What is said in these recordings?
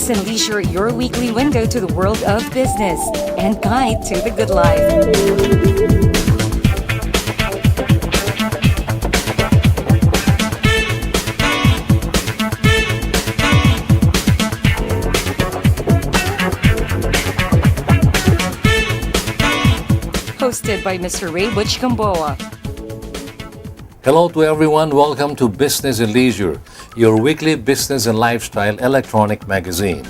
Business and Leisure, your weekly window to the world of business and guide to the good life. Hosted by Mr. Ray Butch Gamboa. Hello to everyone. Welcome to Business and Leisure, your weekly business and lifestyle electronic magazine.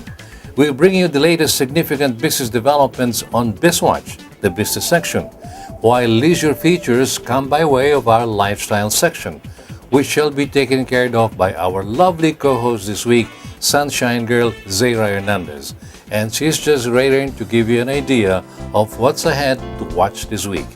We bring you the latest significant business developments on BizWatch, the business section, while leisure features come by way of our lifestyle section, which shall be taken care of by our lovely co-host this week, Sunshine Girl Zaira Hernandez. And she's just ready to give you an idea of what's ahead to watch this week.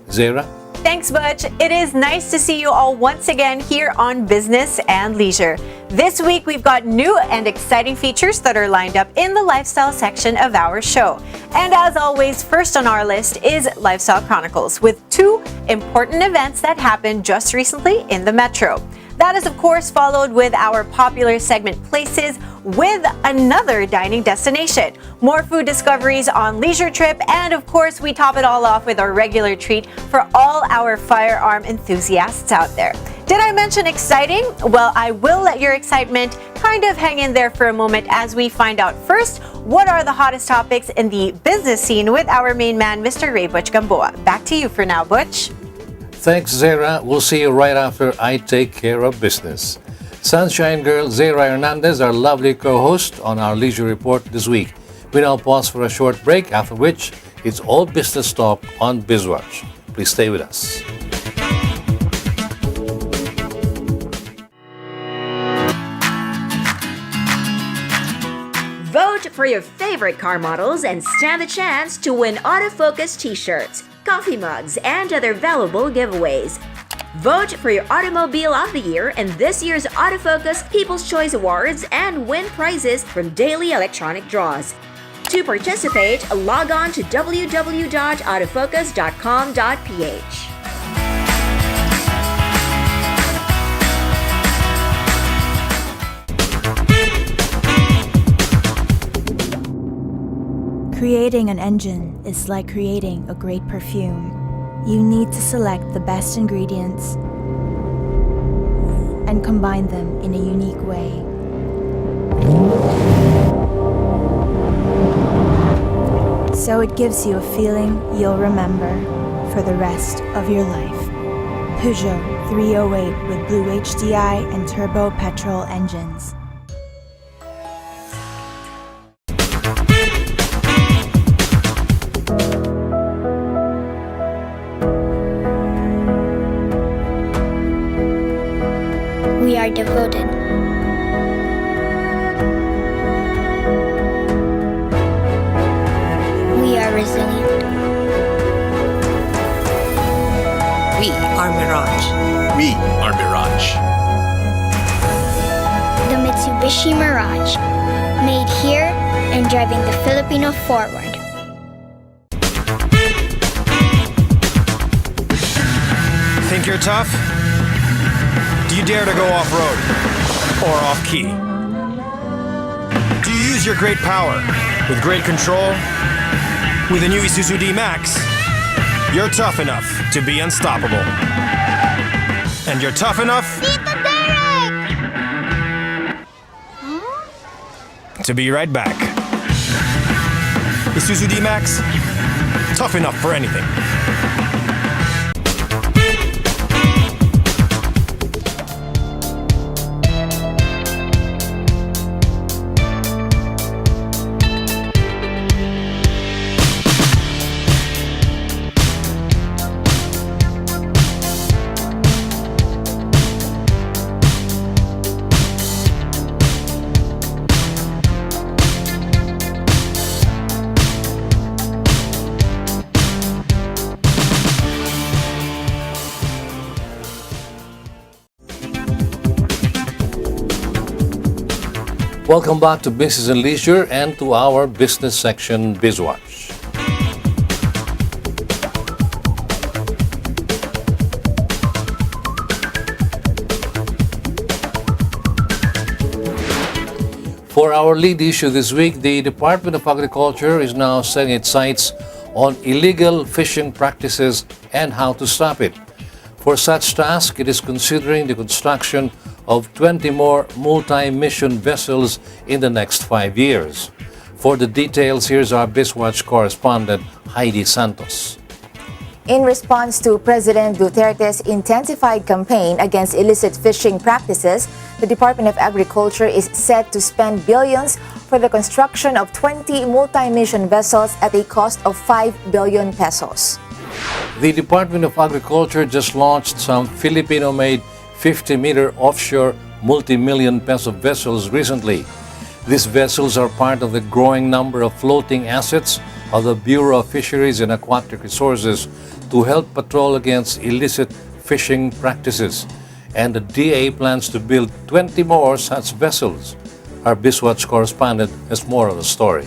Zaira? Thanks, Butch. It is nice to see you all once again here on Business and Leisure. This week, we've got new and exciting features that are lined up in the lifestyle section of our show. And as always, first on our list is Lifestyle Chronicles with two important events that happened just recently in the Metro. That is, of course, followed with our popular segment Places with another dining destination. More food discoveries on Leisure Trip, and of course, we top it all off with our regular treat for all our firearm enthusiasts out there. Did I mention exciting? Well, I will let your excitement kind of hang in there for a moment as we find out first what are the hottest topics in the business scene with our main man, Mr. Ray Butch Gamboa. Back to you for now, Butch. Thanks, Zaira. We'll see you right after I take care of business. Sunshine Girl Zaira Hernandez, our lovely co-host on our Leisure Report this week. We now pause for a short break, after which it's all business talk on BizWatch. Please stay with us. Vote for your favorite car models and stand the chance to win autofocus t-shirts, coffee mugs, and other valuable giveaways. Vote for your Automobile of the Year in this year's Autofocus People's Choice Awards and win prizes from daily electronic draws. To participate, log on to www.autofocus.com.ph. Creating an engine is like creating a great perfume. You need to select the best ingredients and combine them in a unique way. So it gives you a feeling you'll remember for the rest of your life. Peugeot 308 with Blue HDI and turbo petrol engines. We are devoted. We are resilient. We are Mirage. We are Mirage. The Mitsubishi Mirage, made here and driving the Filipino forward. Think you're tough? Do you dare to go off-road or off-key? Do you use your great power with great control? With the new Isuzu D-Max, you're tough enough to be unstoppable. And you're tough enough to be right back. Isuzu D-Max, tough enough for anything. Welcome back to Business and Leisure and to our business section, BizWatch. For our lead issue this week, the Department of Agriculture is now setting its sights on illegal fishing practices and how to stop it. For such task, it is considering the construction of 20 more multi-mission vessels in the next 5 years. For the details, here's our BizWatch correspondent, Heidi Santos. In response to President Duterte's intensified campaign against illicit fishing practices, the Department of Agriculture is set to spend billions for the construction of 20 multi-mission vessels at a cost of 5 billion pesos. The Department of Agriculture just launched some Filipino-made 50-meter offshore multi-million peso vessels recently. These vessels are part of the growing number of floating assets of the Bureau of Fisheries and Aquatic Resources to help patrol against illicit fishing practices. And the DA plans to build 20 more such vessels. Our BizWatch correspondent has more of the story.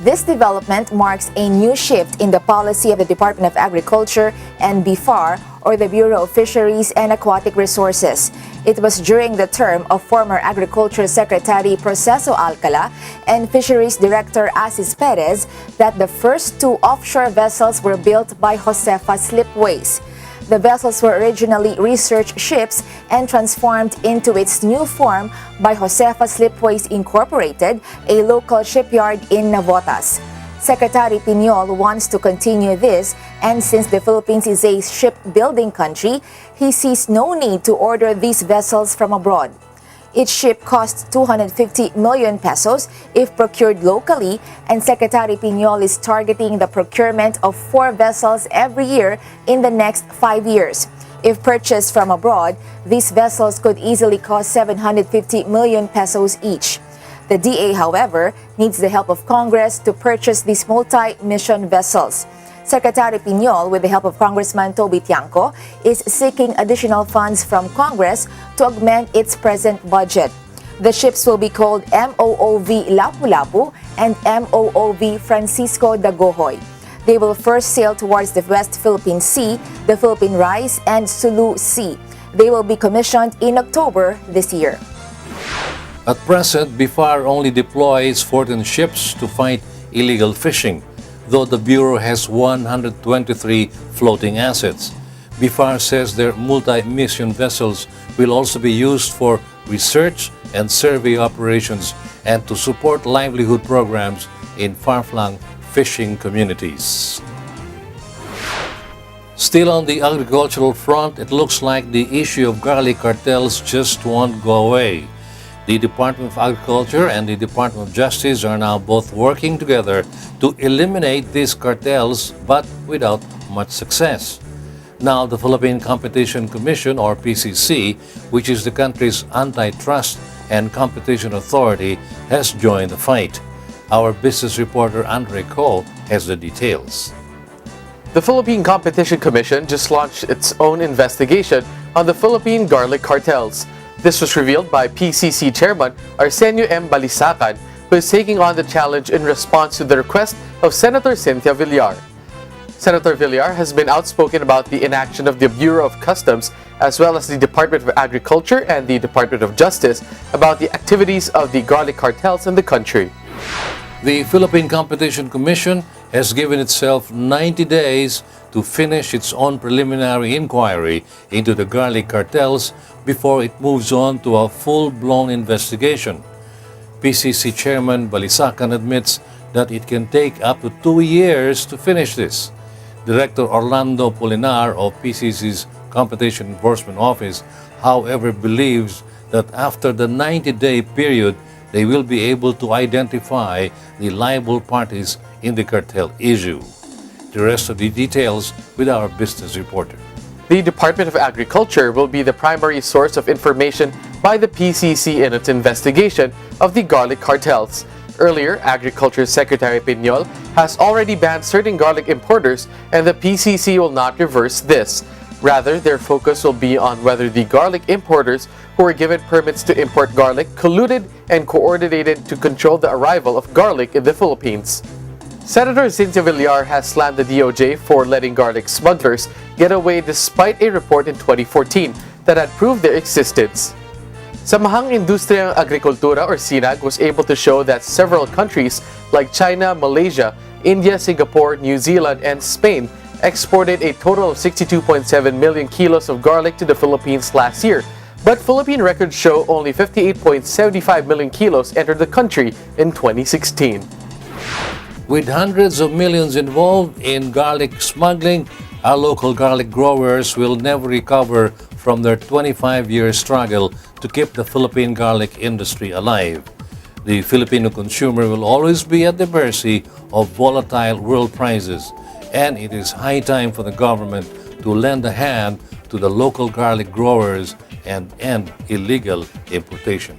This development marks a new shift in the policy of the Department of Agriculture and BIFAR, or the Bureau of Fisheries and Aquatic Resources. It was during the term of former Agriculture Secretary Proceso Alcala and Fisheries Director Asis Perez that the first 2 offshore vessels were built by Josefa Slipways. The vessels were originally research ships and transformed into its new form by Josefa Slipways Incorporated, a local shipyard in Navotas. Secretary Piñol wants to continue this, and since the Philippines is a shipbuilding country, he sees no need to order these vessels from abroad. Each ship costs 250 million pesos if procured locally, and Secretary Piñol is targeting the procurement of 4 vessels every year in the next 5 years. If purchased from abroad, these vessels could easily cost 750 million pesos each. The DA, however, needs the help of Congress to purchase these multi-mission vessels. Secretary Piñol, with the help of Congressman Toby Tiangco, is seeking additional funds from Congress to augment its present budget. The ships will be called MOOV Lapu-Lapu and MOOV Francisco Dagohoy. They will first sail towards the West Philippine Sea, the Philippine Rise, and Sulu Sea. They will be commissioned in October this year. At present, BIFAR only deploys 14 ships to fight illegal fishing, though the Bureau has 123 floating assets. BIFAR says their multi-mission vessels will also be used for research and survey operations and to support livelihood programs in far-flung fishing communities. Still on the agricultural front, it looks like the issue of garlic cartels just won't go away. The Department of Agriculture and the Department of Justice are now both working together to eliminate these cartels, but without much success. Now, the Philippine Competition Commission, or PCC, which is the country's antitrust and competition authority, has joined the fight. Our business reporter Andre Ko has the details. The Philippine Competition Commission just launched its own investigation on the Philippine garlic cartels. This was revealed by PCC Chairman Arsenio M. Balisacan, who is taking on the challenge in response to the request of Senator Cynthia Villar. Senator Villar has been outspoken about the inaction of the Bureau of Customs as well as the Department of Agriculture and the Department of Justice about the activities of the garlic cartels in the country. The Philippine Competition Commission has given itself 90 days to finish its own preliminary inquiry into the garlic cartels before it moves on to a full-blown investigation. PCC Chairman Balisacan admits that it can take up to 2 years to finish this. Director Orlando Polinar of PCC's Competition Enforcement Office, however, believes that after the 90-day period, they will be able to identify the liable parties in the cartel issue. The rest of the details with our business reporter. The Department of Agriculture will be the primary source of information by the PCC in its investigation of the garlic cartels. Earlier, Agriculture Secretary Piñol has already banned certain garlic importers, and the PCC will not reverse this. Rather, their focus will be on whether the garlic importers who were given permits to import garlic colluded and coordinated to control the arrival of garlic in the Philippines. Senator Cynthia Villar has slammed the DOJ for letting garlic smugglers get away despite a report in 2014 that had proved their existence. Samahang Industriyang Agrikultura or SINAG was able to show that several countries like China, Malaysia, India, Singapore, New Zealand, and Spain exported a total of 62.7 million kilos of garlic to the Philippines last year. But Philippine records show only 58.75 million kilos entered the country in 2016. With hundreds of millions involved in garlic smuggling, our local garlic growers will never recover from their 25-year struggle to keep the Philippine garlic industry alive. The Filipino consumer will always be at the mercy of volatile world prices, and it is high time for the government to lend a hand to the local garlic growers and end illegal importation.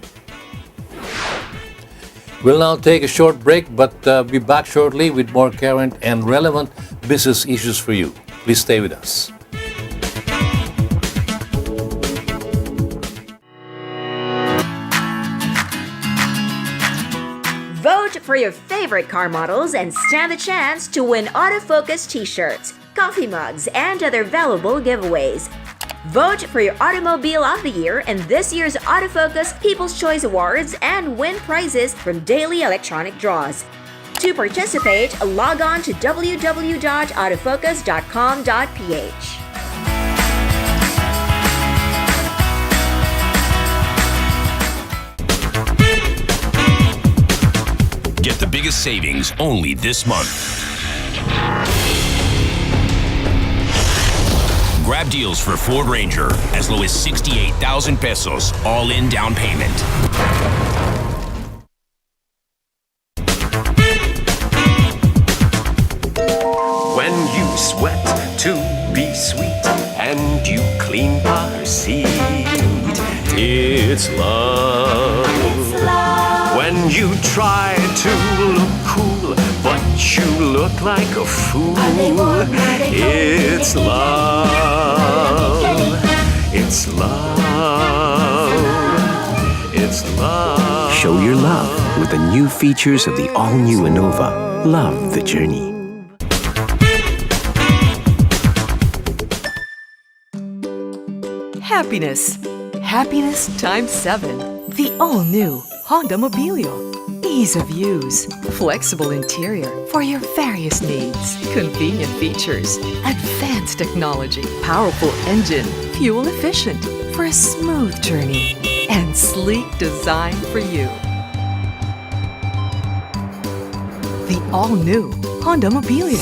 We'll now take a short break, but be back shortly with more current and relevant business issues for you. Please stay with us. Vote for your favorite car models and stand the chance to win autofocus t-shirts, coffee mugs, and other valuable giveaways. Vote for your Automobile of the Year in this year's Autofocus People's Choice Awards and win prizes from daily electronic draws. To participate, log on to www.autofocus.com.ph. Get the biggest savings only this month. Grab deals for Ford Ranger as low as 68,000 pesos, all-in down payment. When you sweat to be sweet and you clean car seat, it's love. When you try to look cool but you look like a fool, it's love. It's love. It's love. Show your love with the new features of the all-new Innova. Love the journey. Happiness. Happiness times 7. The all-new Honda Mobilio. Ease of use, flexible interior for your various needs, convenient features, advanced technology, powerful engine, fuel efficient for a smooth journey, and sleek design for you. The all-new Honda Mobilio.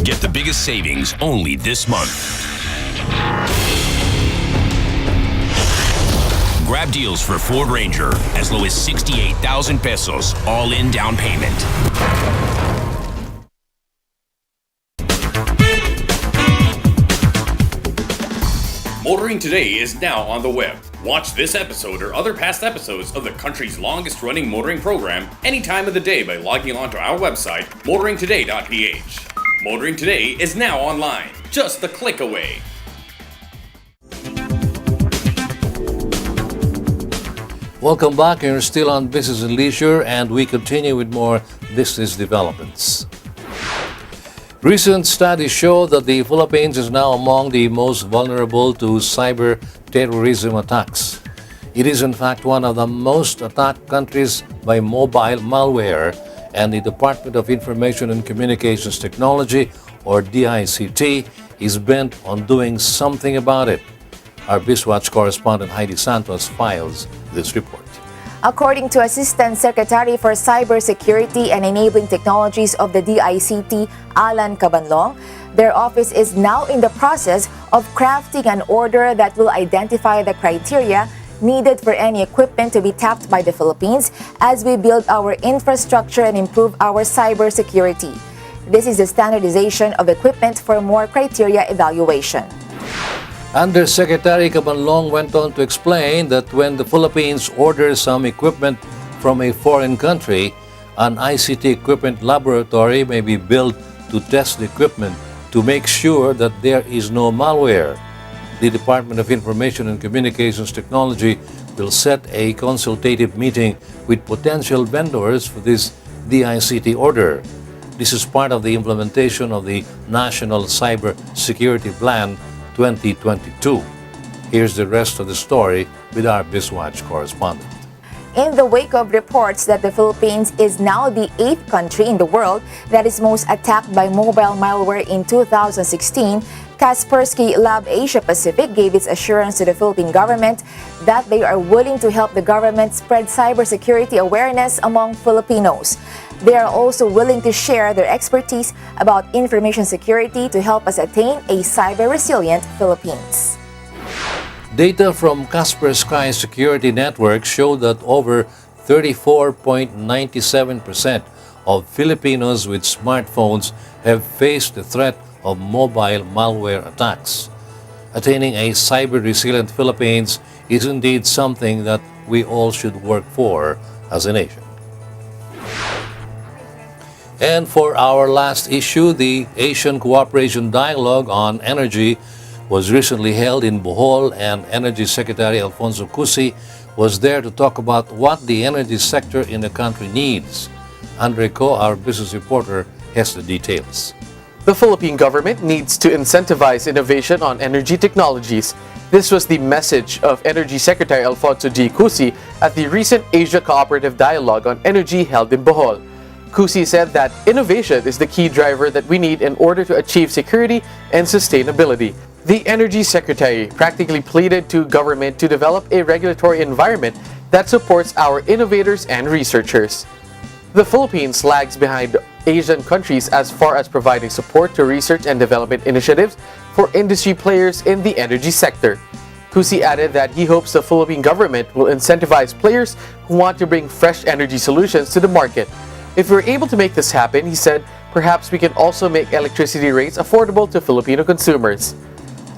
Get the biggest savings only this month. Grab deals for Ford Ranger as low as 68,000 pesos, all-in down payment. Motoring Today is now on the web. Watch this episode or other past episodes of the country's longest-running motoring program any time of the day by logging on to our website, motoringtoday.ph. Motoring Today is now online, just a click away. Welcome back. You're still on Business and Leisure, and we continue with more business developments. Recent studies show that the Philippines is now among the most vulnerable to cyber terrorism attacks. It is in fact one of the most attacked countries by mobile malware, and the Department of Information and Communications Technology, or DICT, is bent on doing something about it. Our BizWatch correspondent Heidi Santos files this report. According to Assistant Secretary for Cybersecurity and Enabling Technologies of the DICT, Alan Cabanlong, their office is now in the process of crafting an order that will identify the criteria needed for any equipment to be tapped by the Philippines as we build our infrastructure and improve our cybersecurity. This is the standardization of equipment for more criteria evaluation. Undersecretary Cabanlong went on to explain that when the Philippines orders some equipment from a foreign country, an ICT equipment laboratory may be built to test the equipment to make sure that there is no malware. The Department of Information and Communications Technology will set a consultative meeting with potential vendors for this DICT order. This is part of the implementation of the National Cyber Security Plan 2022. Here's the rest of the story with our BizWatch correspondent. In the wake of reports that the Philippines is now the 8th country in the world that is most attacked by mobile malware in 2016, Kaspersky Lab Asia Pacific gave its assurance to the Philippine government that they are willing to help the government spread cybersecurity awareness among Filipinos. They are also willing to share their expertise about information security to help us attain a cyber-resilient Philippines. Data from Kaspersky Security Network showed that over 34.97% of Filipinos with smartphones have faced the threat of mobile malware attacks. Attaining a cyber-resilient Philippines is indeed something that we all should work for as a nation. And for our last issue, the Asian Cooperation Dialogue on Energy was recently held in Bohol, and Energy Secretary Alfonso Cusi was there to talk about what the energy sector in the country needs. Andre Co, our business reporter, has the details. The Philippine government needs to incentivize innovation on energy technologies. This was the message of Energy Secretary Alfonso G. Cusi at the recent Asia Cooperative Dialogue on Energy held in Bohol. Cusi said that innovation is the key driver that we need in order to achieve security and sustainability. The Energy Secretary practically pleaded to government to develop a regulatory environment that supports our innovators and researchers. The Philippines lags behind Asian countries as far as providing support to research and development initiatives for industry players in the energy sector. Cusi added that he hopes the Philippine government will incentivize players who want to bring fresh energy solutions to the market. If we're able to make this happen, he said, perhaps we can also make electricity rates affordable to Filipino consumers.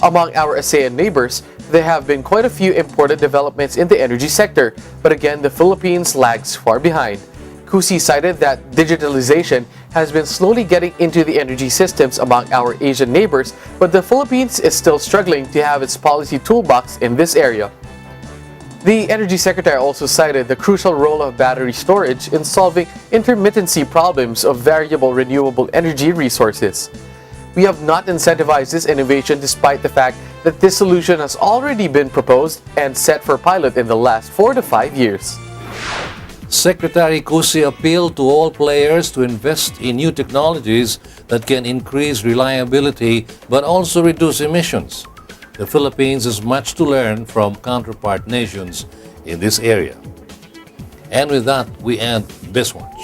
Among our ASEAN neighbors, there have been quite a few important developments in the energy sector, but again, the Philippines lags far behind. Cusi cited that digitalization has been slowly getting into the energy systems among our Asian neighbors, but the Philippines is still struggling to have its policy toolbox in this area. The Energy Secretary also cited the crucial role of battery storage in solving intermittency problems of variable renewable energy resources. We have not incentivized this innovation despite the fact that this solution has already been proposed and set for pilot in the last 4 to 5 years. Secretary Cusi appealed to all players to invest in new technologies that can increase reliability but also reduce emissions. The Philippines has much to learn from counterpart nations in this area. And with that, we end BizWatch.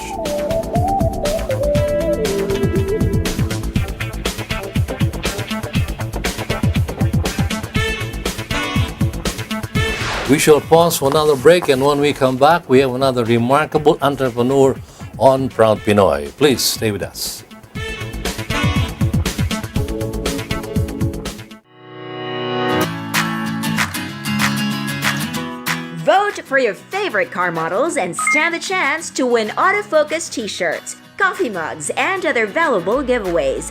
We shall pause for another break, and when we come back, we have another remarkable entrepreneur on Proud Pinoy. Please stay with us. Vote for your favorite car models and stand the chance to win autofocus t-shirts, coffee mugs, and other valuable giveaways.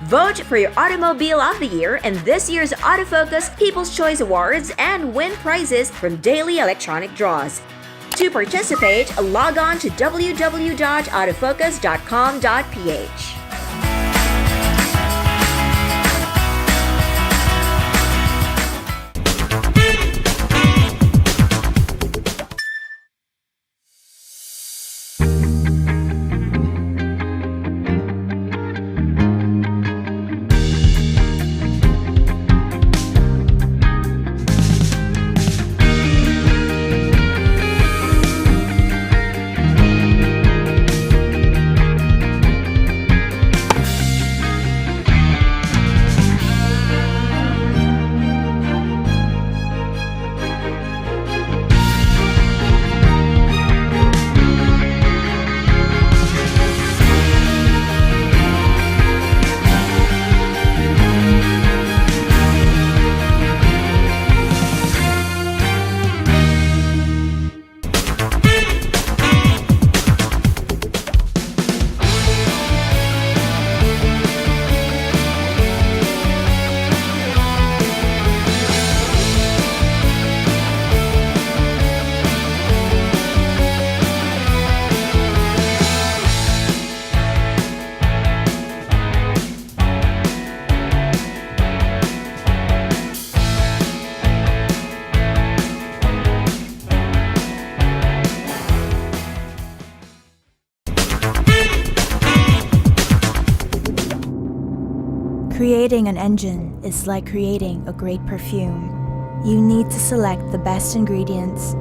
Vote for your Automobile of the Year in this year's Autofocus People's Choice Awards and win prizes from daily electronic draws. To participate, log on to www.autofocus.com.ph. Creating an engine is like creating a great perfume. You need to select the best ingredients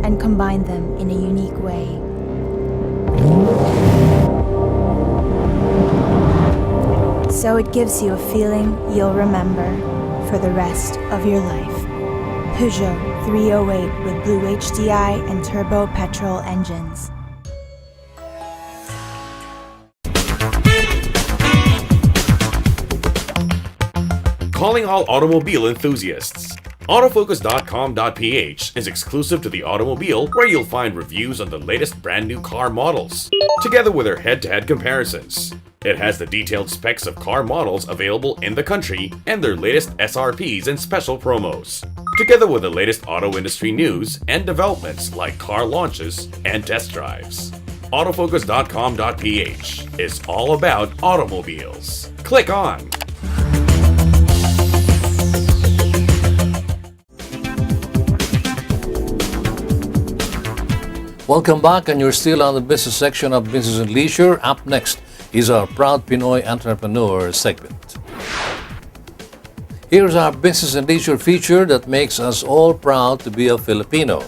and combine them in a unique way. So it gives you a feeling you'll remember for the rest of your life. Peugeot 308 with Blue HDI and turbo petrol engines. Calling all automobile enthusiasts. Autofocus.com.ph is exclusive to the automobile, where you'll find reviews on the latest brand new car models, together with their head-to-head comparisons. It has the detailed specs of car models available in the country and their latest SRPs and special promos, together with the latest auto industry news and developments like car launches and test drives. Autofocus.com.ph is all about automobiles. Click on. Welcome back, and you're still on the business section of Business and Leisure. Up next is our Proud Pinoy Entrepreneur segment. Here's our Business and Leisure feature that makes us all proud to be a Filipino.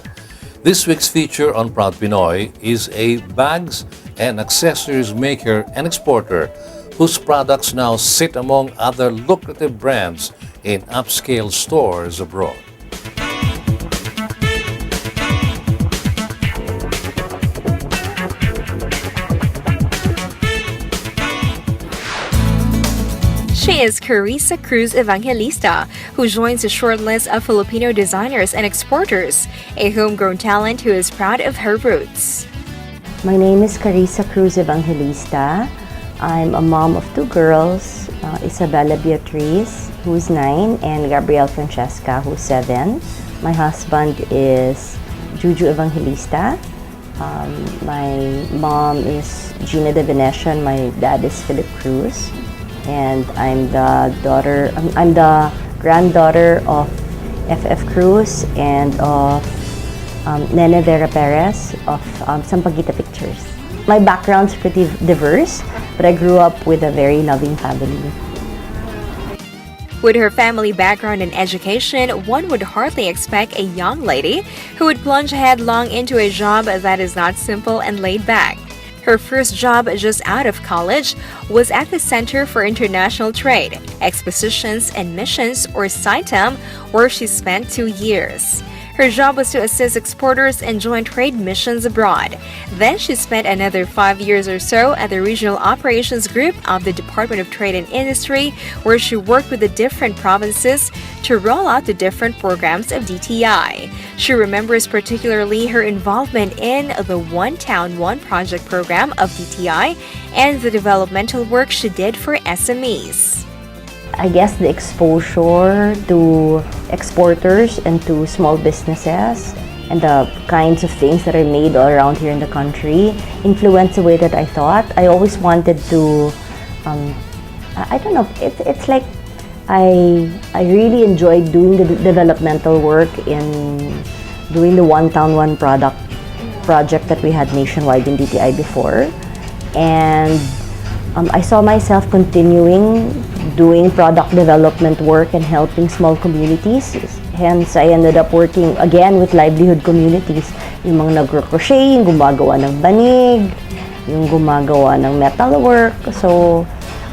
This week's feature on Proud Pinoy is a bags and accessories maker and exporter whose products now sit among other lucrative brands in upscale stores abroad. She is Carissa Cruz Evangelista, who joins the short list of Filipino designers and exporters, a homegrown talent who is proud of her roots. My name is Carissa Cruz Evangelista. I'm a mom of two girls, Isabella Beatriz, who's 9, and Gabrielle Francesca, who's 7. My husband is Juju Evangelista. My mom is Gina De Venetian. My dad is Philip Cruz. And I'm the granddaughter of F.F. Cruz and of Nene Vera Perez of Sampaguita Pictures. My background's pretty diverse, but I grew up with a very loving family. With her family background and education, one would hardly expect a young lady who would plunge headlong into a job that is not simple and laid back. Her first job just out of college was at the Center for International Trade, Expositions and Missions, or CITEM, where she spent 2 years. Her job was to assist exporters and joint trade missions abroad. Then she spent another 5 years or so at the Regional Operations Group of the Department of Trade and Industry, where she worked with the different provinces to roll out the different programs of DTI. She remembers particularly her involvement in the One Town, One Project program of DTI and the developmental work she did for SMEs. I guess the exposure to exporters and to small businesses and the kinds of things that are made all around here in the country influenced the way that I thought. I always wanted to, I don't know, it's like I really enjoyed doing the developmental work in doing the One Town, One project that we had nationwide in DTI before. And I saw myself continuing doing product development work and helping small communities. Hence, I ended up working again with livelihood communities. Yung mga nagro-crochet, yung gumagawa ng banig, yung gumagawa ng metalwork. So,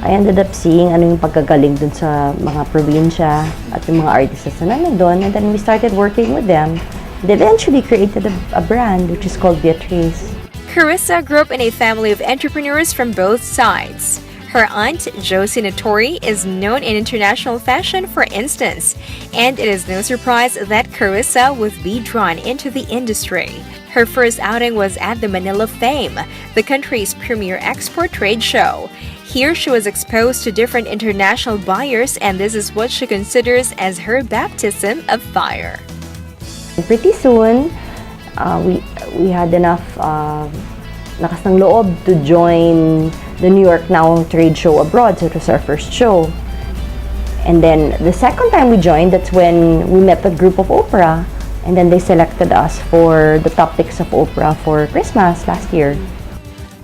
I ended up seeing ano yung pagkagaling dun sa mga probinsya at yung mga artists na nandun. And then we started working with them. And eventually created a brand which is called Beatriz. Carissa grew up in a family of entrepreneurs from both sides. Her aunt, Josie Notori, is known in international fashion, for instance, and it is no surprise that Carissa would be drawn into the industry. Her first outing was at the Manila Fame, the country's premier export trade show. Here she was exposed to different international buyers, and this is what she considers as her baptism of fire. Pretty soon, we had enough lakas ng loob to join the New York Now trade show abroad. So it was our first show. And then the second time we joined, that's when we met a group of Oprah. And then they selected us for the top picks of Oprah for Christmas last year.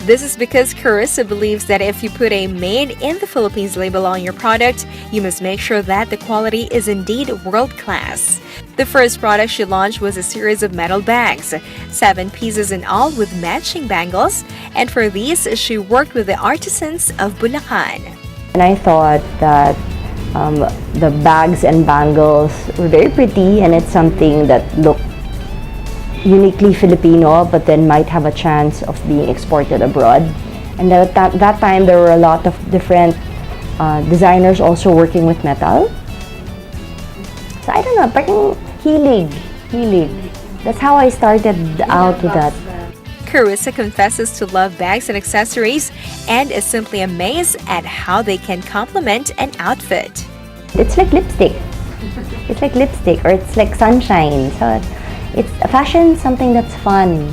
This is because Carissa believes that if you put a Made in the Philippines label on your product, you must make sure that the quality is indeed world-class. The first product she launched was a series of metal bags, 7 pieces in all with matching bangles, and for these, she worked with the artisans of Bulacan. And I thought that the bags and bangles were very pretty, and it's something that looked uniquely Filipino, but then might have a chance of being exported abroad. And at that time, there were a lot of different designers also working with metal. So I don't know, parang hilig. That's how I started out with that. Carissa confesses to love bags and accessories and is simply amazed at how they can complement an outfit. It's like lipstick. It's like lipstick, or it's like sunshine. So it's fashion, something that's fun.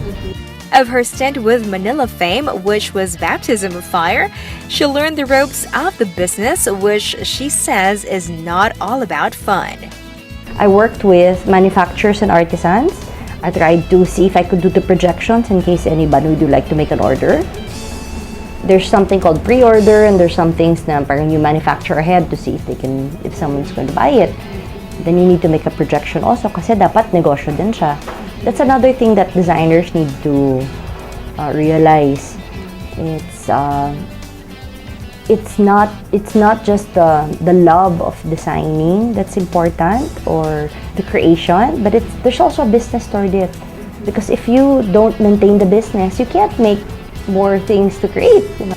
Of her stint with Manila Fame, which was baptism of fire, she learned the ropes of the business, which she says is not all about fun. I worked with manufacturers and artisans. I tried to see if I could do the projections in case anybody would like to make an order. There's something called pre-order, and there's some things na parang you manufacture ahead to see if someone's going to buy it. Then you need to make a projection also kasi dapat negosyo din siya. That's another thing that designers need to realize. It's not just the love of designing that's important or the creation, but there's also a business toward it. Because if you don't maintain the business, you can't make more things to create. You know?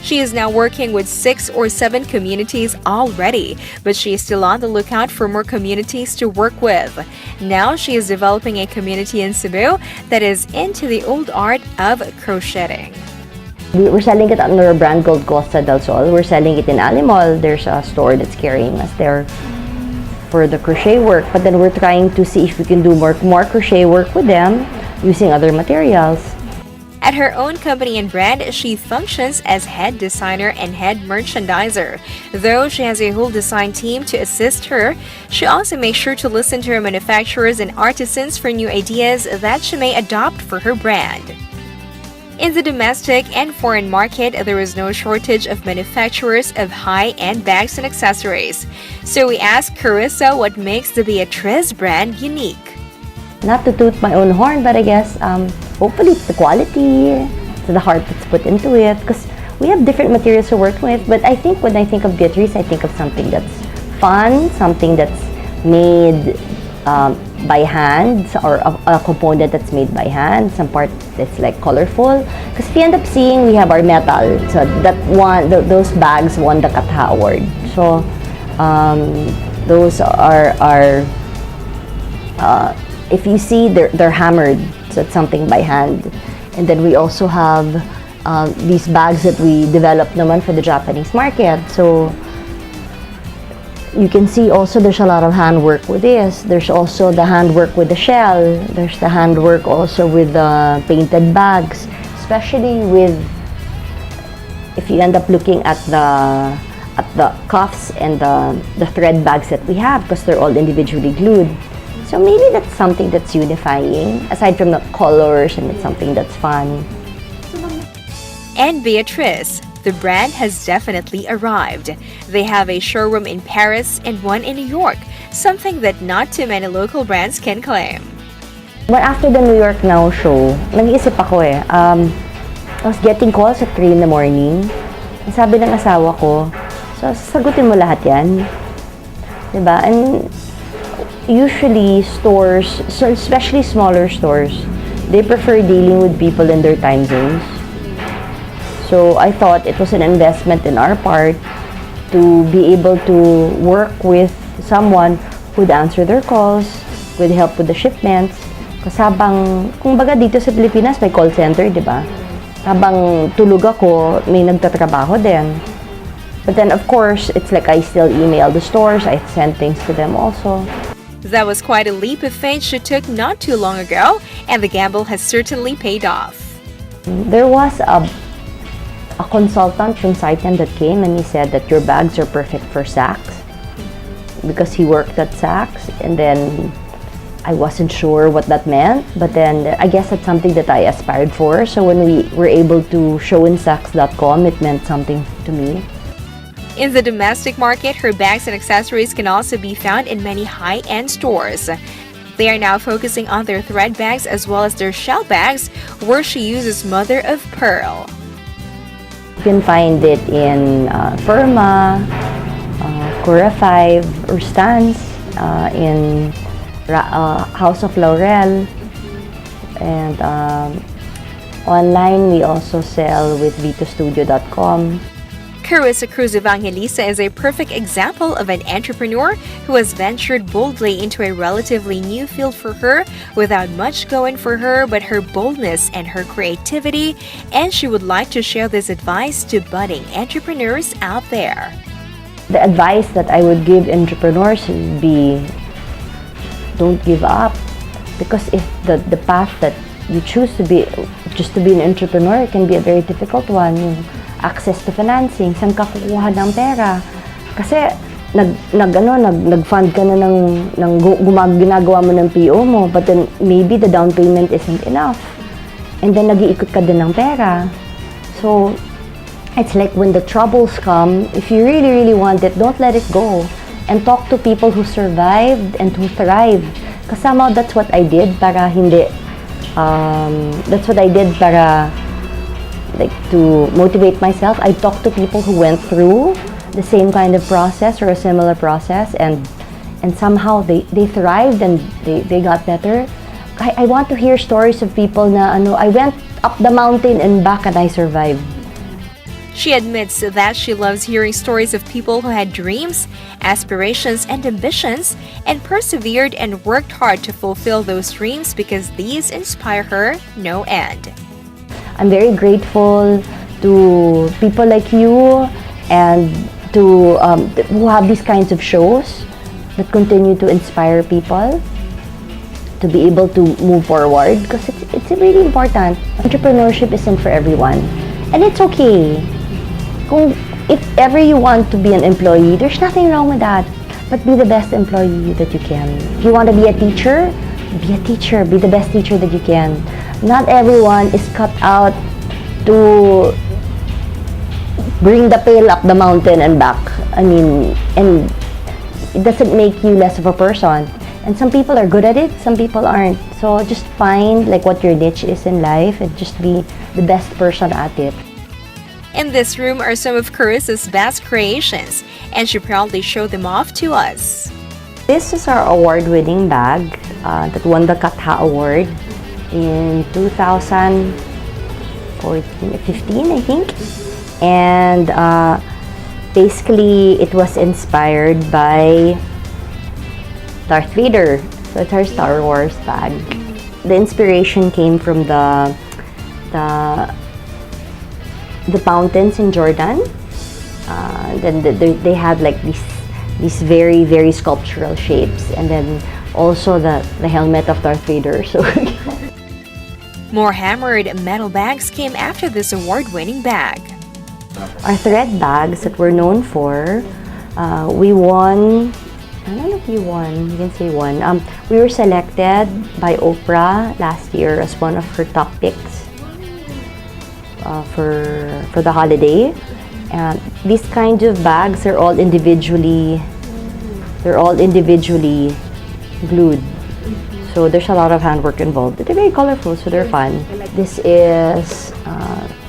She is now working with 6 or 7 communities already, but she is still on the lookout for more communities to work with. Now she is developing a community in Cebu that is into the old art of crocheting. We're selling it under a brand called Costa del Sol. We're selling it in Alimol. There's a store that's carrying us there for the crochet work. But then we're trying to see if we can do more crochet work with them using other materials. At her own company and brand, she functions as head designer and head merchandiser. Though she has a whole design team to assist her, she also makes sure to listen to her manufacturers and artisans for new ideas that she may adopt for her brand. In the domestic and foreign market, there is no shortage of manufacturers of high-end bags and accessories. So we asked Carissa what makes the Beatriz brand unique. Not to toot my own horn, but I guess hopefully it's the quality, it's the heart that's put into it. Because we have different materials to work with, but I think when I think of Beatriz, I think of something that's fun, something that's made by hand, or a component that's made by hand, some part that's like colorful. Because if you end up seeing, we have our metal, so those bags won the Katha Award. So those are if you see, they're hammered, so it's something by hand. And then we also have these bags that we developed naman for the Japanese market. So you can see also there's a lot of handwork with this. There's also the handwork with the shell. There's the handwork also with the painted bags, especially with, if you end up looking at the cuffs and the thread bags that we have, because they're all individually glued. So maybe that's something that's unifying, aside from the colors, and it's something that's fun. And Beatriz, the brand has definitely arrived. They have a showroom in Paris and one in New York, something that not too many local brands can claim. But after the New York Now show, nag-iisip ako I was getting calls at 3 in the morning. Sabi ng asawa ko, so sagutin mo lahat yan. Diba? And usually stores, so especially smaller stores, they prefer dealing with people in their time zones. So I thought it was an investment in our part to be able to work with someone who'd answer their calls, would help with the shipments. Kasi habang, kung baga dito sa Pilipinas may call center, di ba? Habang tulog ako, may nagtatrabaho din. But then of course, it's like I still email the stores, I send things to them also. That was quite a leap of faith she took not too long ago, and the gamble has certainly paid off. There was a consultant from Saitan that came and he said that your bags are perfect for Saks, because he worked at Saks, and then I wasn't sure what that meant, but then I guess that's something that I aspired for. So when we were able to show in Saks.com, it meant something to me. In the domestic market, her bags and accessories can also be found in many high-end stores. They are now focusing on their thread bags as well as their shell bags, where she uses mother of pearl. You can find it in Firma, Cura 5, or Stans, in House of Laurel, and online we also sell with vitostudio.com. Carissa Cruz Evangelista is a perfect example of an entrepreneur who has ventured boldly into a relatively new field for her without much going for her but her boldness and her creativity, and she would like to share this advice to budding entrepreneurs out there. The advice that I would give entrepreneurs would be, don't give up, because if the path that you choose to be just to be an entrepreneur can be a very difficult one. Yung access to financing, saan ka kukuha ng pera? Kasi nag-fund ka na ng ginagawa mo ng PO mo, but then maybe the down payment isn't enough. And then nag-iikot ka din ng pera. So it's like when the troubles come, if you really, really want it, don't let it go. And talk to people who survived and who thrived. Kasi somehow that's what I did para like to motivate myself. I talked to people who went through the same kind of process or a similar process, and somehow they thrived and they got better. I want to hear stories of people na I went up the mountain and back and I survived. She admits that she loves hearing stories of people who had dreams, aspirations, and ambitions, and persevered and worked hard to fulfill those dreams because these inspire her no end. I'm very grateful to people like you and to who have these kinds of shows that continue to inspire people to be able to move forward, because it's really important. Entrepreneurship isn't for everyone, and it's okay. If ever you want to be an employee, there's nothing wrong with that. But be the best employee that you can. If you want to be a teacher, be a teacher. Be the best teacher that you can. Not everyone is cut out to bring the pail up the mountain and back. I mean, and it doesn't make you less of a person. And some people are good at it, some people aren't. So just find like what your niche is in life and just be the best person at it. In this room are some of Carissa's best creations, and she proudly showed them off to us. This is our award-winning bag that won the Katha Award in 2015, I think. And basically, it was inspired by Darth Vader. So it's our Star Wars bag. The inspiration came from the fountains in Jordan. Then they had like these very, very sculptural shapes, and then also the helmet of Darth Vader. So more hammered metal bags came after this award-winning bag. Our thread bags that we're known for, we won. I don't know if you won. You can say won. We were selected by Oprah last year as one of her top picks for the holiday. And these kinds of bags are all individually glued. So there's a lot of handwork involved. They're very colorful, so they're fun. This is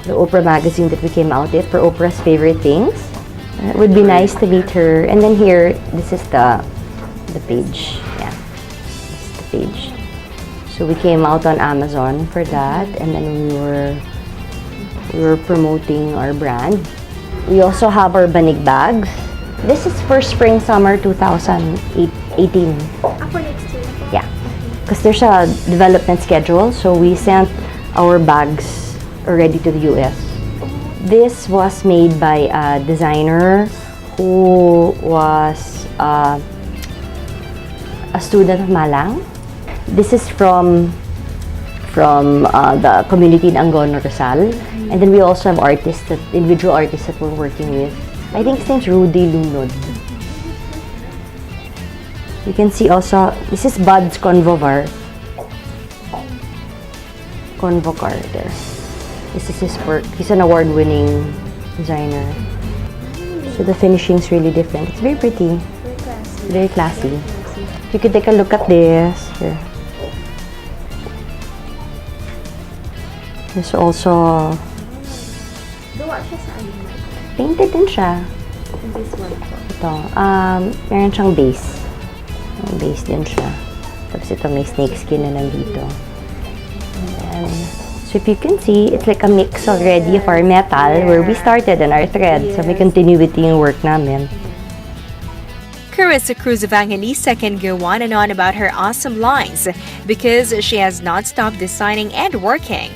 the Oprah magazine that we came out with for Oprah's favorite things. It would be nice to meet her. And then here, this is the page. Yeah, this is the page. So we came out on Amazon for that, and then we were promoting our brand. We also have our banig bags. This is for spring summer 2018. For next year. Yeah, because there's a development schedule, so we sent our bags already to the US. This was made by a designer who was a student of Malang. This is from the community in Angono, Rizal. And then we also have individual artists that we're working with. I think his name's Rudy Lunod. You can see also, this is Bud's Convocar there. This is his work. He's an award-winning designer. So the finishing is really different. It's very pretty. Very classy. You can take a look at this. Here. There's also painted din siya. This one po. Ito. Meron siyang base. May base din siya. Tapos ito may snake skin na nandito. And so if you can see, it's like a mix already of our metal where we started and our thread. So may continuity yung work namin. Carissa Cruz Evangelista can go on and on about her awesome lines because she has not stopped designing and working.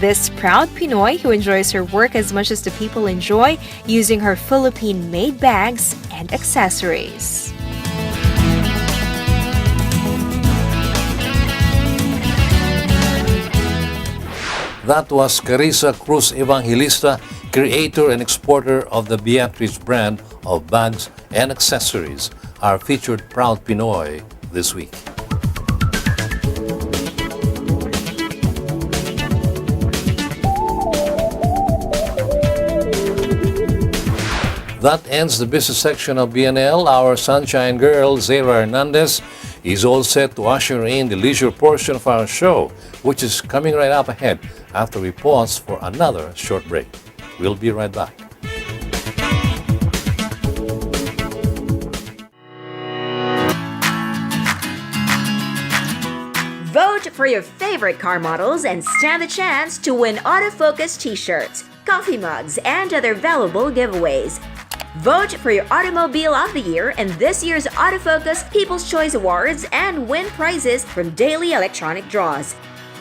This proud Pinoy who enjoys her work as much as the people enjoy using her Philippine-made bags and accessories. That was Carissa Cruz Evangelista, creator and exporter of the Beatrice brand of bags and accessories, our featured proud Pinoy this week. That ends the business section of BNL. Our sunshine girl, Zara Hernandez, is all set to usher in the leisure portion of our show, which is coming right up ahead after we pause for another short break. We'll be right back. Vote for your favorite car models and stand the chance to win autofocus t-shirts, coffee mugs, and other valuable giveaways. Vote for your Automobile of the Year in this year's Autofocus People's Choice Awards and win prizes from daily electronic draws.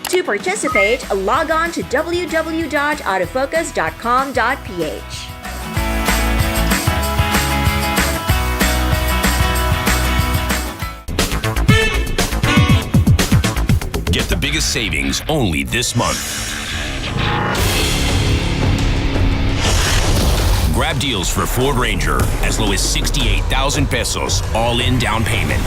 To participate, log on to www.autofocus.com.ph. Get the biggest savings only this month. Grab deals for Ford Ranger as low as 68,000 pesos, all-in down payment.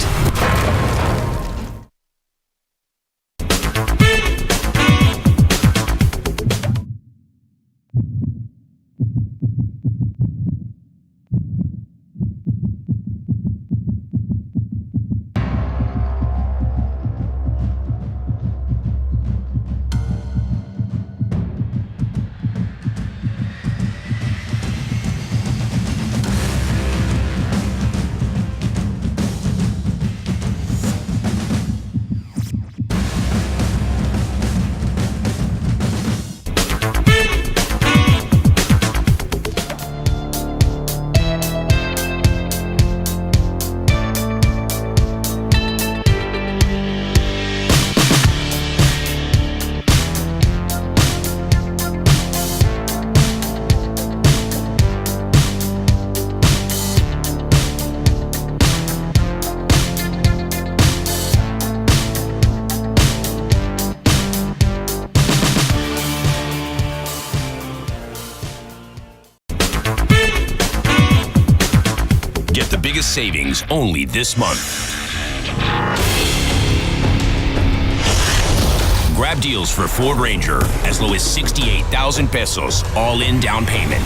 biggest savings only this month. Grab deals for Ford Ranger as low as 68,000 pesos, all-in down payment.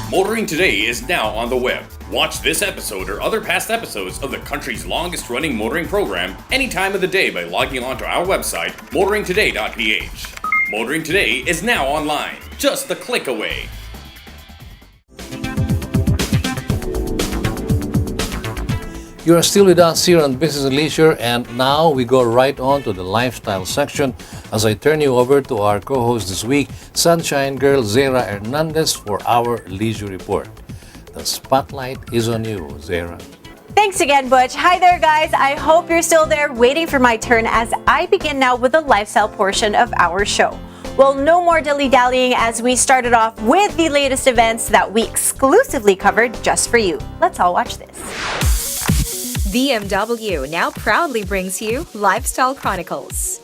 Motoring Today is now on the web. Watch this episode or other past episodes of the country's longest-running motoring program any time of the day by logging on to our website, motoringtoday.ph. Motoring Today is now online, just a click away. You are still with us here on Business and Leisure, and now we go right on to the lifestyle section as I turn you over to our co-host this week, Sunshine Girl Zara Hernandez, for our leisure report. The spotlight is on you, Zara. Thanks again, Butch. Hi there, guys. I hope you're still there waiting for my turn as I begin now with the lifestyle portion of our show. Well, no more dilly-dallying as we started off with the latest events that we exclusively covered just for you. Let's all watch this. BMW now proudly brings you Lifestyle Chronicles.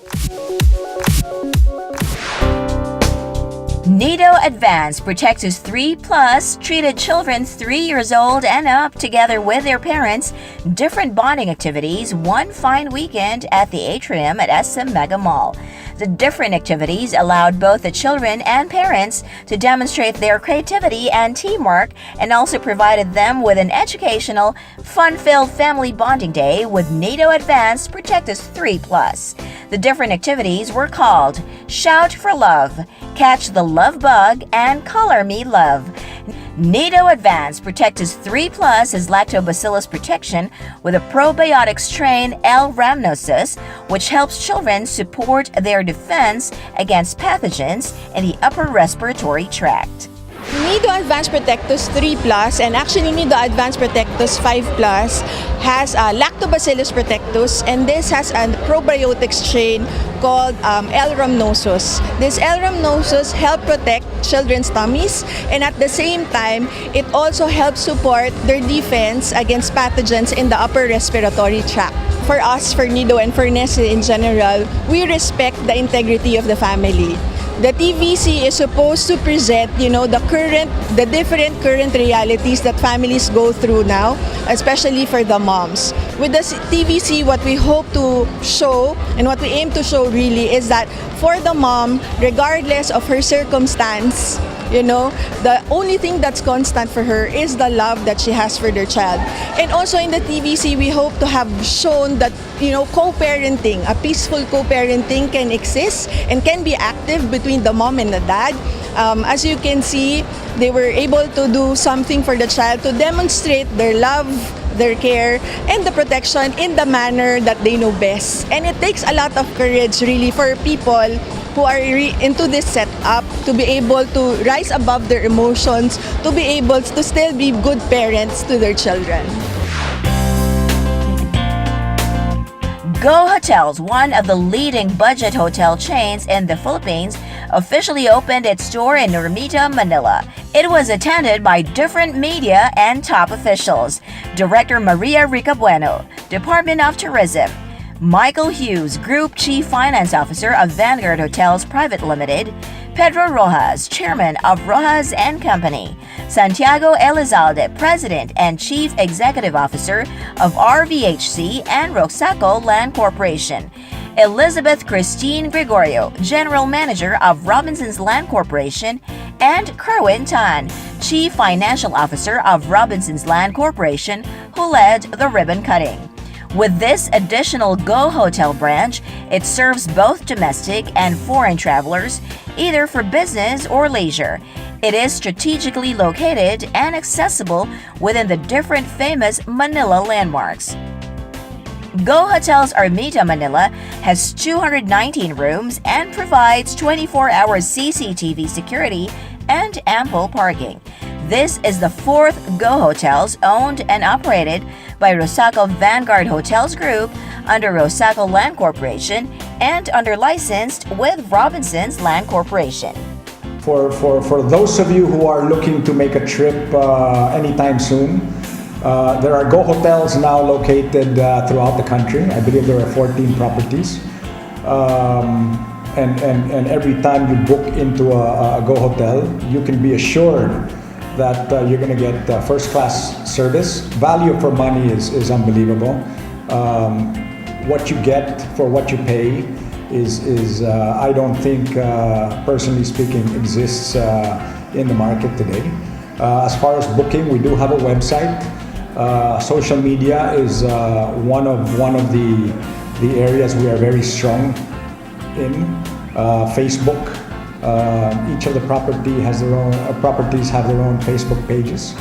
Nido Advanced Protectus 3 Plus treated children 3 years old and up together with their parents, different bonding activities, one fine weekend at the atrium at SM Mega Mall. The different activities allowed both the children and parents to demonstrate their creativity and teamwork, and also provided them with an educational, fun-filled family bonding day with Nido Advanced Protectus 3 Plus. The different activities were called Shout for Love, Catch the Love Bug, and Color Me Love. Nido Advanced Protectus 3 Plus is lactobacillus protection with a probiotic strain L. rhamnosus, which helps children support their defense against pathogens in the upper respiratory tract. Nido Advanced Protectus 3 Plus and actually Nido Advanced Protectus 5 Plus has Lactobacillus protectus, and this has a probiotic strain called L. rhamnosus. This L. rhamnosus helps protect children's tummies, and at the same time, it also helps support their defense against pathogens in the upper respiratory tract. For us, for Nido and for Nestle in general, we respect the integrity of the family. The TVC is supposed to present, the different current realities that families go through now, especially for the moms. With the TVC, what we hope to show and what we aim to show really is that for the mom, regardless of her circumstance, the only thing that's constant for her is the love that she has for their child. And also in the TVC, we hope to have shown that, co-parenting, a peaceful co-parenting can exist and can be active between the mom and the dad. As you can see, they were able to do something for the child to demonstrate their love, their care, and the protection in the manner that they know best. And it takes a lot of courage really for people who are into this setup to be able to rise above their emotions, to be able to still be good parents to their children. Go Hotels, one of the leading budget hotel chains in the Philippines, officially opened its store in Ermita, Manila. It was attended by different media and top officials. Director Maria Rica Bueno, Department of Tourism; Michael Hughes, Group Chief Finance Officer of Vanguard Hotels Private Limited; Pedro Rojas, Chairman of Rojas & Company; Santiago Elizalde, President and Chief Executive Officer of RVHC and Roxaco Land Corporation; Elizabeth Christine Gregorio, General Manager of Robinson's Land Corporation; and Kerwin Tan, Chief Financial Officer of Robinson's Land Corporation, who led the ribbon cutting. With this additional Go Hotel branch, it serves both domestic and foreign travelers, either for business or leisure. It is strategically located and accessible within the different famous Manila landmarks. Go Hotels Ermita Manila has 219 rooms and provides 24-hour CCTV security and ample parking. This is the fourth Go Hotels owned and operated by Rosaco Vanguard Hotels Group under Rosaco Land Corporation and under licensed with Robinson's Land Corporation. For those of you who are looking to make a trip anytime soon, there are Go Hotels now located throughout the country. I believe there are 14 properties. And every time you book into a Go Hotel, you can be assured that you're going to get first-class service. Value for money is unbelievable. What you get for what you pay is I don't think, personally speaking, exists in the market today. As far as booking, we do have a website. Social media is one of the areas we are very strong in. Facebook. Each of the properties have their own Facebook pages.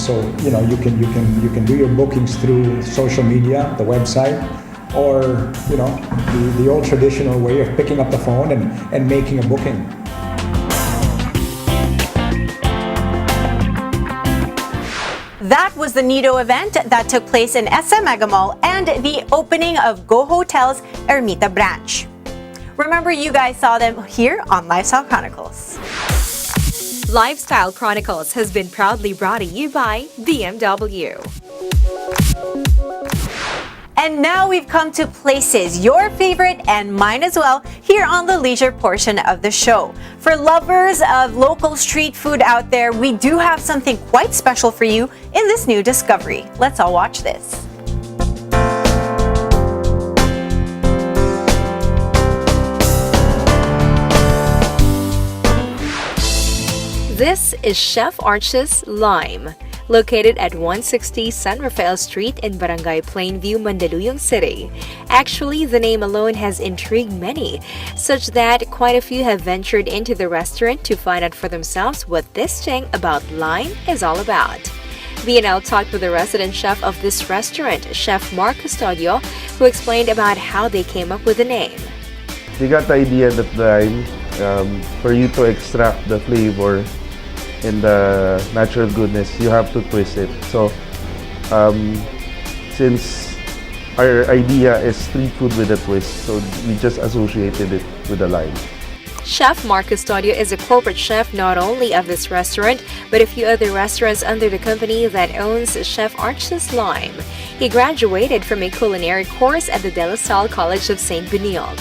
So you can do your bookings through social media, the website, or the old traditional way of picking up the phone and making a booking. That was the Nido event that took place in SM Mega Mall and the opening of Go Hotels Ermita branch. Remember, you guys saw them here on Lifestyle Chronicles. Lifestyle Chronicles has been proudly brought to you by BMW. And now we've come to places, your favorite and mine as well, here on the leisure portion of the show. For lovers of local street food out there, we do have something quite special for you in this new discovery. Let's all watch this. This is Chef Arch's Lime, located at 160 San Rafael Street in Barangay Plainview, Mandaluyong City. Actually, the name alone has intrigued many, such that quite a few have ventured into the restaurant to find out for themselves what this thing about lime is all about. BNL talked with the resident chef of this restaurant, Chef Mark Custodio, who explained about how they came up with the name. We got the idea that lime, for you to extract the flavor and the natural goodness, you have to twist it. So, since our idea is street food with a twist, so we just associated it with the lime. Chef Mark Custodio is a corporate chef not only of this restaurant, but a few other restaurants under the company that owns Chef Arch's Lime. He graduated from a culinary course at the De La Salle College of St. Benilde.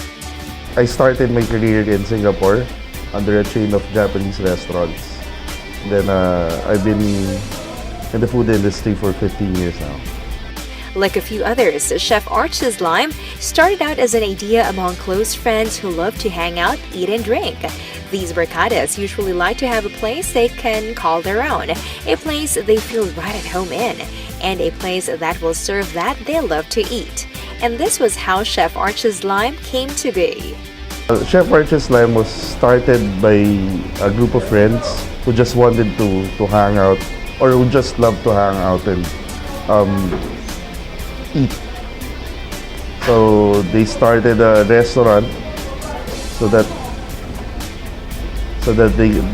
I started my career in Singapore under a chain of Japanese restaurants. Then I've been in the food industry for 15 years now. Like a few others, Chef Arch's Lime started out as an idea among close friends who love to hang out, eat and drink. These barcadas usually like to have a place they can call their own, a place they feel right at home in, and a place that will serve that they love to eat. And this was how Chef Arch's Lime came to be. Chef Arch's Lime was started by a group of friends who just wanted to hang out, or who just love to hang out and eat. So they started a restaurant so that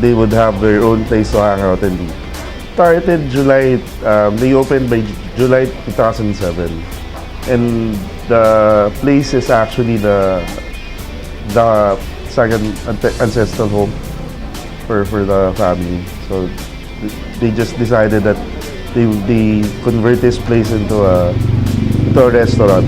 they would have their own place to hang out and eat. Started July, they opened by July 2007, and the place is actually the second ancestral home for the family. So they just decided that they convert this place into a restaurant.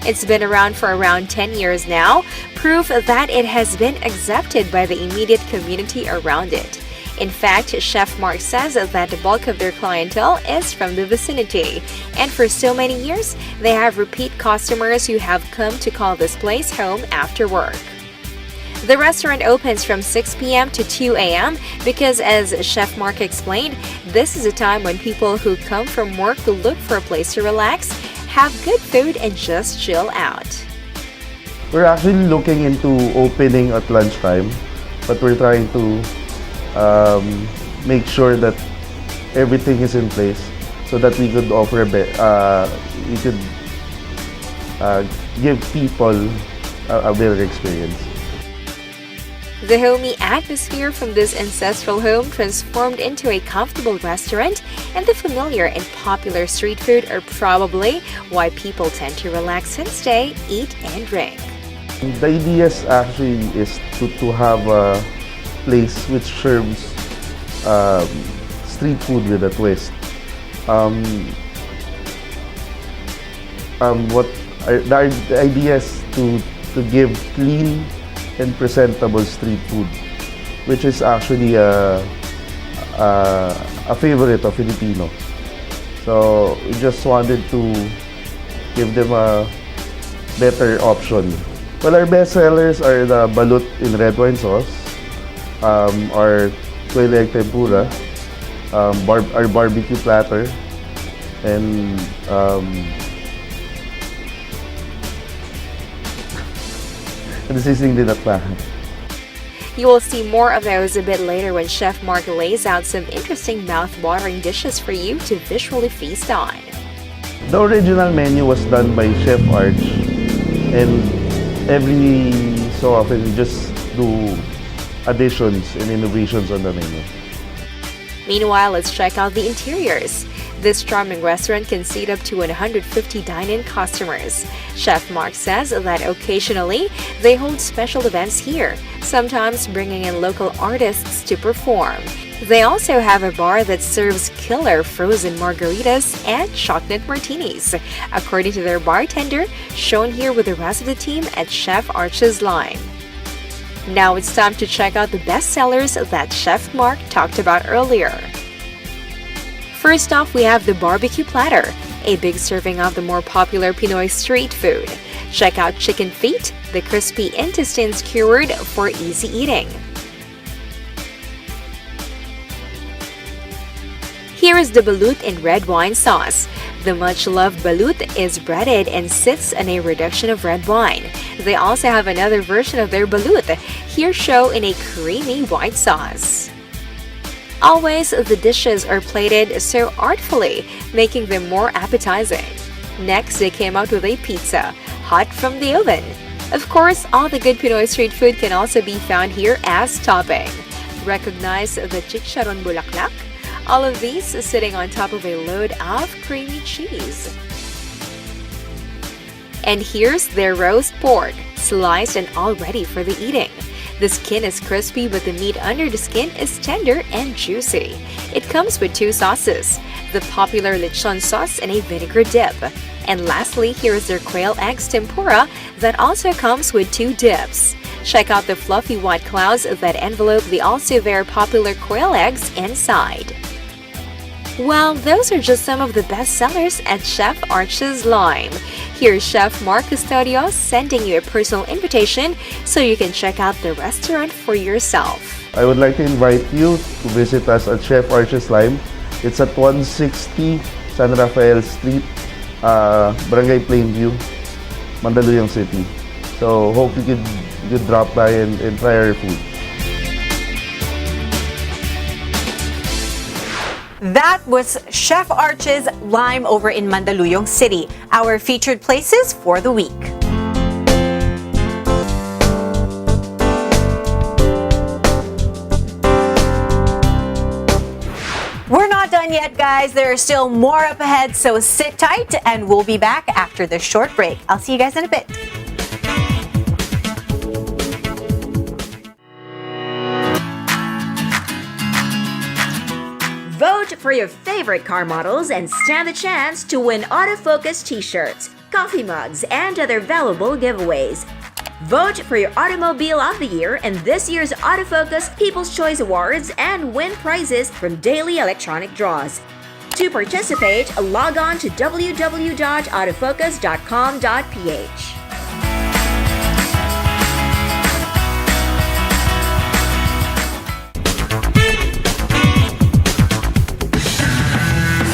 It's been around for around 10 years now, proof that it has been accepted by the immediate community around it. In fact, Chef Mark says that the bulk of their clientele is from the vicinity, and for so many years, they have repeat customers who have come to call this place home after work. The restaurant opens from 6 p.m. to 2 a.m. because, as Chef Mark explained, this is a time when people who come from work to look for a place to relax, have good food, and just chill out. We're actually looking into opening at lunchtime, but we're trying to make sure that everything is in place so that we could offer we could give people a better experience. The homey atmosphere from this ancestral home transformed into a comfortable restaurant, and the familiar and popular street food are probably why people tend to relax and stay, eat and drink. The idea actually is to have a place which serves street food with a twist. The idea is to give clean and presentable street food, which is actually a favorite of Filipino. So we just wanted to give them a better option. Well, our best sellers are the balut in red wine sauce, our quail egg tempura, our barbecue platter, and the seasoning dinakpa. You will see more of those a bit later when Chef Mark lays out some interesting mouth-watering dishes for you to visually feast on. The original menu was done by Chef Arch, and every so often we just do additions and innovations on the menu. Meanwhile, let's check out the interiors. This charming restaurant can seat up to 150 dine-in customers. Chef Mark says that occasionally they hold special events here, sometimes bringing in local artists to perform. They also have a bar that serves killer frozen margaritas and chocolate martinis, according to their bartender, shown here with the rest of the team at Chef Arch's line. Now it's time to check out the best sellers that Chef Mark talked about earlier. First off, we have the barbecue platter, a big serving of the more popular Pinoy street food. Check out chicken feet, the crispy intestines cured for easy eating. Here is the balut in red wine sauce. The much-loved balut is breaded and sits in a reduction of red wine. They also have another version of their balut, here shown in a creamy white sauce. Always, the dishes are plated so artfully, making them more appetizing. Next, they came out with a pizza, hot from the oven. Of course, all the good Pinoy street food can also be found here as topping. Recognize the chicharon bulaklak? All of these sitting on top of a load of creamy cheese. And here's their roast pork, sliced and all ready for the eating. The skin is crispy, but the meat under the skin is tender and juicy. It comes with two sauces, the popular lechon sauce and a vinegar dip. And lastly, here's their quail eggs tempura that also comes with two dips. Check out the fluffy white clouds that envelope the also very popular quail eggs inside. Well, those are just some of the best sellers at Chef Arch's line. Here's Chef Mark Custodios sending you a personal invitation so you can check out the restaurant for yourself. I would like to invite you to visit us at Chef Arch's Lime. It's at 160 San Rafael Street, Barangay Plainview, Mandaluyong City. So hope you could drop by and try our food. That was Chef Arch's Lime over in Mandaluyong City, our featured places for the week. We're not done yet, guys. There are still more up ahead, so sit tight and we'll be back after this short break. I'll see you guys in a bit. Vote for your favorite car models and stand the chance to win autofocus t-shirts, coffee mugs, and other valuable giveaways. Vote for your Automobile of the Year in this year's Autofocus People's Choice Awards and win prizes from daily electronic draws. To participate, log on to www.autofocus.com.ph.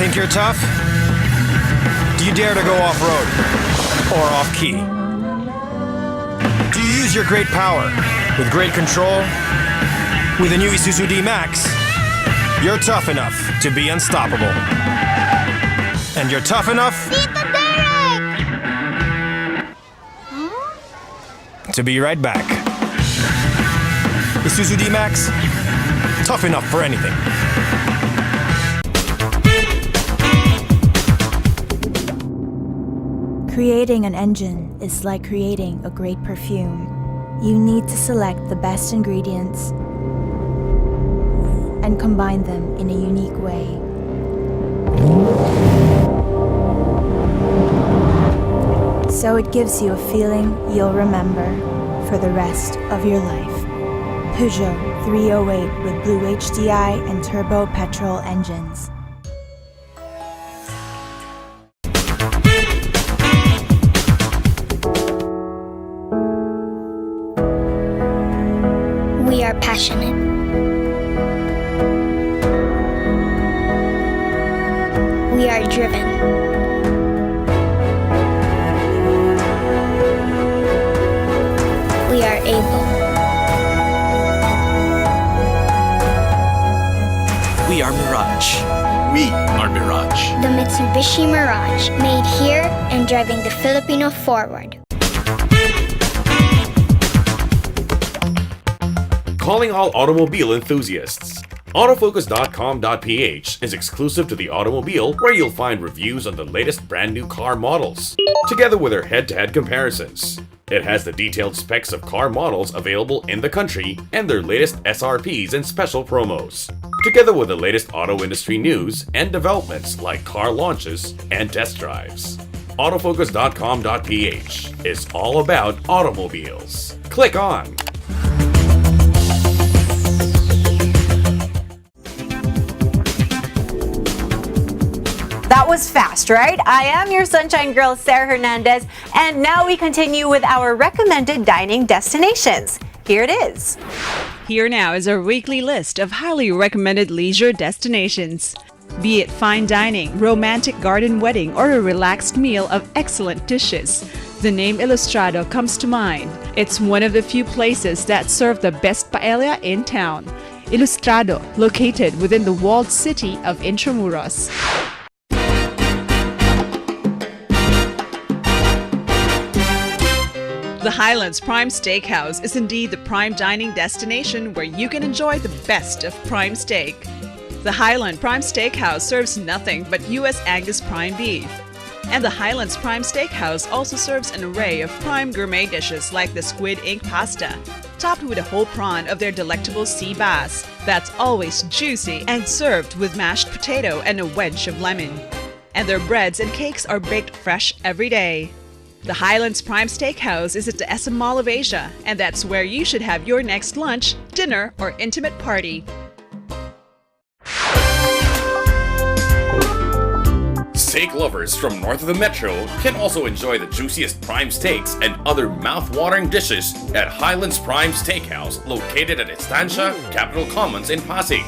Think you're tough? Do you dare to go off-road or off-key? Do you use your great power with great control? With the new Isuzu D-Max, you're tough enough to be unstoppable. And you're tough enough to be right back. Isuzu D-Max, tough enough for anything. Creating an engine is like creating a great perfume. You need to select the best ingredients and combine them in a unique way. So it gives you a feeling you'll remember for the rest of your life. Peugeot 308 with Blue HDI and turbo petrol engines. We are passionate. We are driven. We are able. We are Mirage. We are Mirage. The Mitsubishi Mirage, made here and driving the Filipino forward. Calling all automobile enthusiasts. Autofocus.com.ph is exclusive to the automobile, where you'll find reviews on the latest brand new car models, together with their head-to-head comparisons. It has the detailed specs of car models available in the country and their latest SRPs and special promos. together with the latest auto industry news and developments like car launches and test drives. Autofocus.com.ph is all about automobiles. Click on. That was fast, right? I am your sunshine girl, Sarah Hernandez, and now we continue with our recommended dining destinations. Here it is. Here now is our weekly list of highly recommended leisure destinations. Be it fine dining, romantic garden wedding, or a relaxed meal of excellent dishes, the name Ilustrado comes to mind. It's one of the few places that serve the best paella in town. Ilustrado, located within the walled city of Intramuros. The Highlands Prime Steakhouse is indeed the prime dining destination where you can enjoy the best of prime steak. The Highland Prime Steakhouse serves nothing but U.S. Angus prime beef. And the Highlands Prime Steakhouse also serves an array of prime gourmet dishes like the Squid Ink pasta, topped with a whole prawn of their delectable sea bass that's always juicy and served with mashed potato and a wedge of lemon. And their breads and cakes are baked fresh every day. The Highlands Prime Steakhouse is at the SM Mall of Asia, and that's where you should have your next lunch, dinner, or intimate party. Steak lovers from north of the metro can also enjoy the juiciest prime steaks and other mouth-watering dishes at Highlands Prime Steakhouse, located at Estancia, Capitol Commons in Pasig.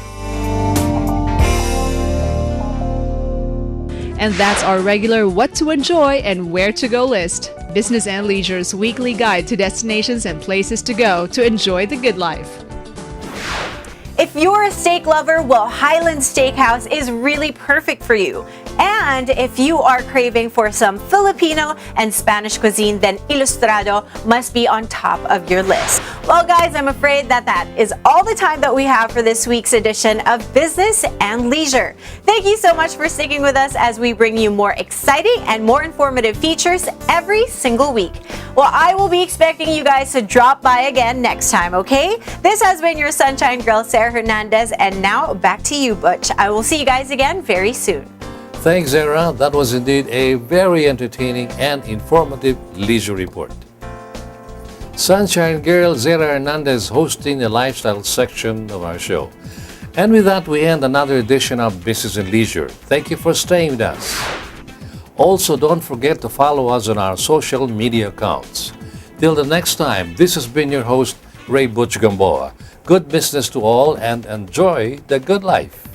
And that's our regular What to Enjoy and Where to Go list. Business and Leisure's weekly guide to destinations and places to go to enjoy the good life. If you're a steak lover, well, Highlands Steakhouse is really perfect for you. And if you are craving for some Filipino and Spanish cuisine, then Ilustrado must be on top of your list. Well, guys, I'm afraid that is all the time that we have for this week's edition of Business and Leisure. Thank you so much for sticking with us as we bring you more exciting and more informative features every single week. Well, I will be expecting you guys to drop by again next time, okay? This has been your Sunshine Girl, Sarah Hernandez, and now back to you, Butch. I will see you guys again very soon. Thanks, Zara. That was indeed a very entertaining and informative leisure report. Sunshine Girl Zara Hernandez hosting the lifestyle section of our show. And with that, we end another edition of Business and Leisure. Thank you for staying with us. Also, don't forget to follow us on our social media accounts. Till the next time, this has been your host, Ray Butch Gamboa. Good business to all and enjoy the good life.